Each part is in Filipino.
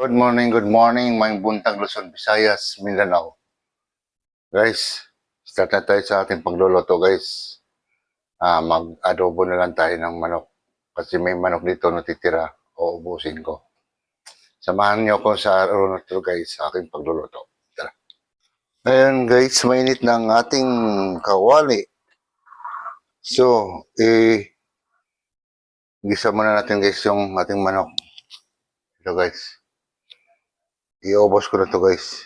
Good morning, mga buntag Luzon, Visayas, Mindanao. Guys, start na tayo sa ating pagluluto, guys. Mag-adobo na lang tayo ng manok. Kasi may manok dito natitira o ubusin ko. Samahan niyo ako sa araw na ito, guys, sa aking pagluluto. Tara. Ngayon, guys, mainit na ang ating kawali. So, gisa muna natin, guys, yung ating manok. Ito, guys. Iubos ko na ito, guys.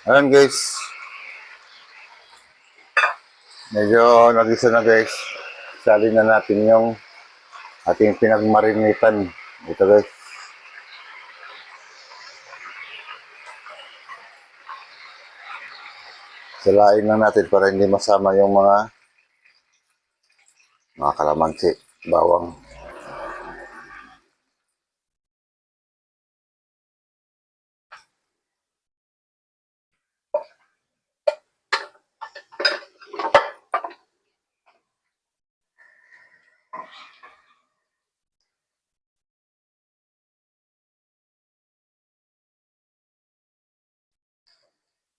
Ayan, guys. Medyo nagisa na, guys. Salin na natin yung ating pinagmarinitan. Ito, guys. Salain lang natin para hindi masama yung mga kalamansi, bawang.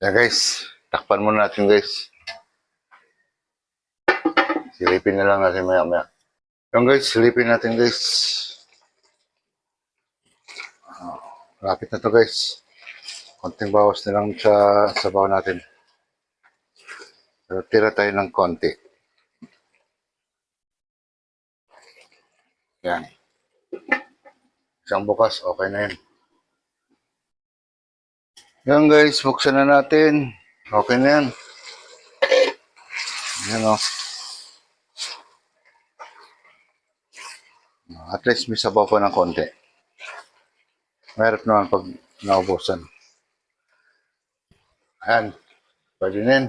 Yeah, guys. Takpan muna natin, guys. Silipin na lang natin maya-maya. Yung, guys, silipin natin, guys. Lapit na to, guys. Konting bawas na lang sa sabaw natin. Pero tira tayo ng konti. Yan. Isang bukas, okay na yun. Yan, guys, buksan na natin. Okay na yan. Yan, o. At least may sabaw pa ng konti. Mahirap naman pag naubusan. Ayan. Pwede na yan.